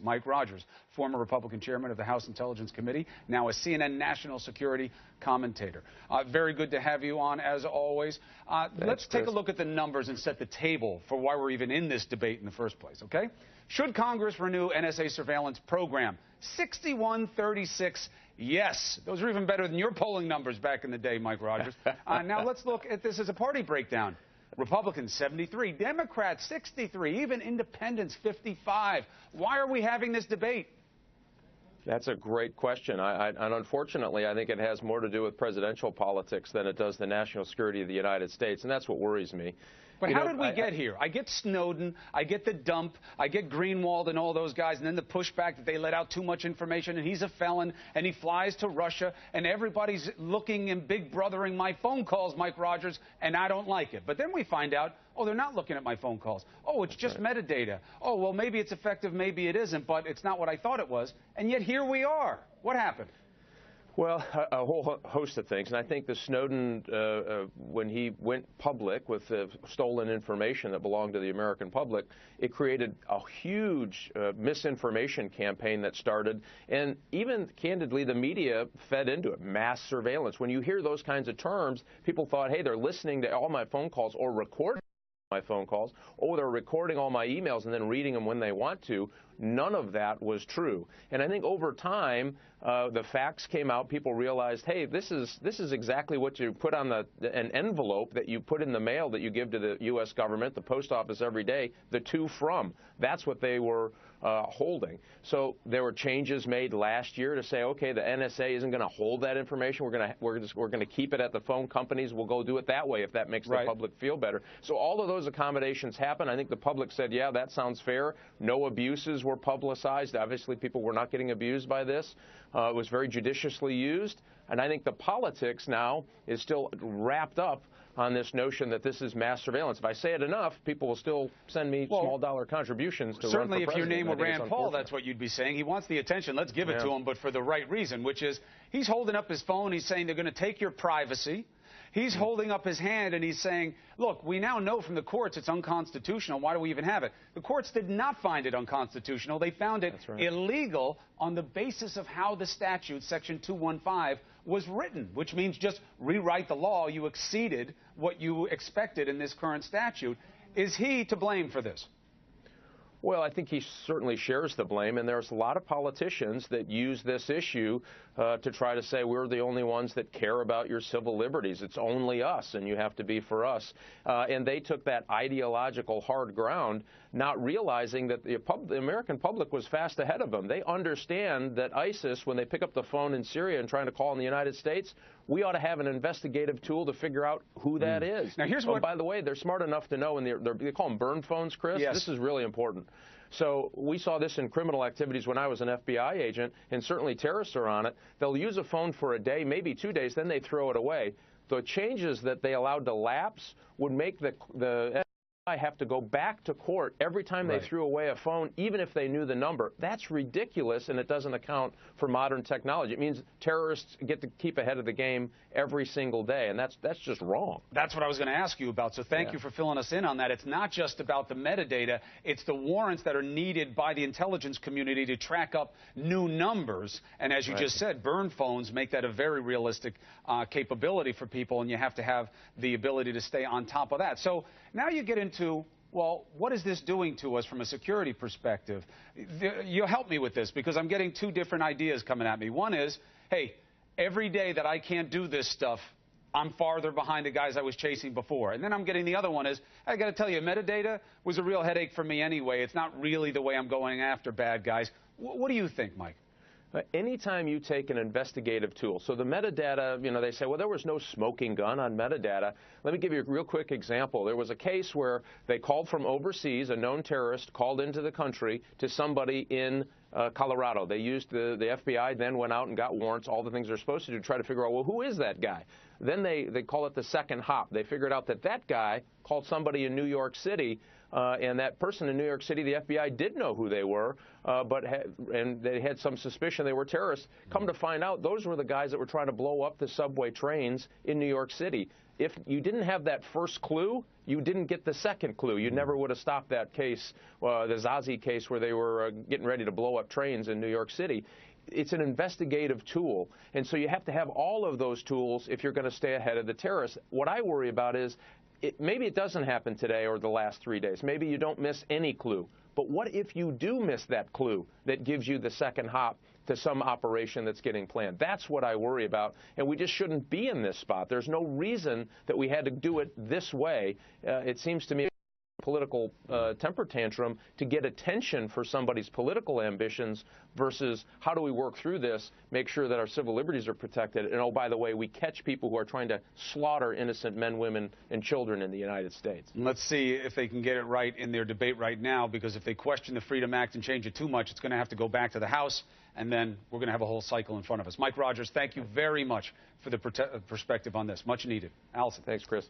Mike Rogers, former Republican chairman of the House Intelligence Committee, now a CNN national security commentator. Very good to have you on, as always. Let's take a look at the numbers and set the table for why we're even in this debate in the first place, okay? Should Congress renew NSA surveillance program? 61-36, yes. Those are even better than your polling numbers back in the day, Mike Rogers. Now let's look at this as a party breakdown. Republicans, 73. Democrats, 63. Even independents, 55. Why are we having this debate? That's a great question. And unfortunately, I think it has more to do with presidential politics than it does the national security of the United States, and that's what worries me. But how did we get here? I get Snowden, I get the dump, I get Greenwald and all those guys, and then the pushback that they let out too much information, and he's a felon, and he flies to Russia, and everybody's looking and big brothering my phone calls, Mike Rogers, and I don't like it. But then we find out, oh, they're not looking at my phone calls. Oh, it's just metadata. Oh, well, maybe it's effective, maybe it isn't, but it's not what I thought it was. And yet here we are. What happened? Well, a whole host of things. And I think the Snowden, when he went public with stolen information that belonged to the American public, it created a huge misinformation campaign that started. And even, candidly, the media fed into it. Mass surveillance. When you hear those kinds of terms, people thought, hey, they're listening to all my phone calls or recording my phone calls, or they're recording all my emails and then reading them when they want to. None of that was true. And I think over time, the facts came out. People realized, hey, this is exactly what you put on an envelope that you put in the mail that you give to the U.S. government, the post office every day, the to from. That's what they were holding. So there were changes made last year to say, okay, the NSA isn't going to hold that information. We're going to keep it at the phone companies. We'll go do it that way if that makes the public feel better. So all of those accommodations happened. I think the public said, yeah, that sounds fair. No abuses were publicized. Obviously, people were not getting abused by this. It was very judiciously used. And I think the politics now is still wrapped up on this notion that this is mass surveillance. If I say it enough, people will still send me small dollar contributions to run for president. Certainly, if your name were Rand Paul, that's what you'd be saying. He wants the attention. Let's give it to him, but for the right reason, which is he's holding up his phone. He's saying they're going to take your privacy. He's holding up his hand and he's saying, look, we now know from the courts it's unconstitutional. Why do we even have it? The courts did not find it unconstitutional. They found it illegal on the basis of how the statute, Section 215, was written, which means just rewrite the law. You exceeded what you expected in this current statute. Is he to blame for this? Well, I think he certainly shares the blame, and there's a lot of politicians that use this issue to try to say we're the only ones that care about your civil liberties. It's only us, and you have to be for us. And they took that ideological hard ground, not realizing that the American public was fast ahead of them. They understand that ISIS, when they pick up the phone in Syria and trying to call in the United States, we ought to have an investigative tool to figure out who that is. Now, here's what. By the way, they're smart enough to know, and they call them burn phones, Chris. Yes. This is really important. So we saw this in criminal activities when I was an FBI agent, and certainly terrorists are on it. They'll use a phone for a day, maybe 2 days, then they throw it away. The changes that they allowed to lapse would make the FBI have to go back to court every time they threw away a phone, even if they knew the number. That's ridiculous, and it doesn't account for modern technology. It means terrorists get to keep ahead of the game every single day, and that's just wrong. That's what I was going to ask you about, so thank you for filling us in on that. It's not just about the metadata. It's the warrants that are needed by the intelligence community to track up new numbers, and as you just said, burn phones make that a very realistic capability for people, and you have to have the ability to stay on top of that. So now you get into, well, what is this doing to us from a security perspective? You'll help me with this because I'm getting two different ideas coming at me. One is, hey, every day that I can't do this stuff, I'm farther behind the guys I was chasing before. And then I'm getting the other one is, I got to tell you, metadata was a real headache for me anyway. It's not really the way I'm going after bad guys. What do you think, Mike? Anytime you take an investigative tool, so the metadata, they say, well, there was no smoking gun on metadata. Let me give you a real quick example. There was a case where they called from overseas, a known terrorist called into the country to somebody in Colorado. They used the FBI, then went out and got warrants, all the things they're supposed to do to try to figure out, well, who is that guy? Then they call it the second hop. They figured out that that guy called somebody in New York City, and that person in New York City, the FBI did know who they were, and they had some suspicion they were terrorists. Come to find out, those were the guys that were trying to blow up the subway trains in New York City. if you didn't have that first clue, you didn't get the second clue. You never would have stopped that case, the Zazi case, where they were getting ready to blow up trains in New York City. It's an investigative tool, and so you have to have all of those tools if you're going to stay ahead of the terrorists. What I worry about is maybe it doesn't happen today or the last 3 days. Maybe you don't miss any clue. But what if you do miss that clue that gives you the second hop to some operation that's getting planned? That's what I worry about, and we just shouldn't be in this spot. There's no reason that we had to do it this way. It seems to me political temper tantrum to get attention for somebody's political ambitions versus how do we work through this, make sure that our civil liberties are protected, and oh, by the way, we catch people who are trying to slaughter innocent men, women, and children in the United States. Let's see if they can get it right in their debate right now, because if they question the Freedom Act and change it too much, it's going to have to go back to the House, and then we're going to have a whole cycle in front of us. Mike Rogers, thank you very much for the perspective on this. Much needed. Allison. Thanks, Chris.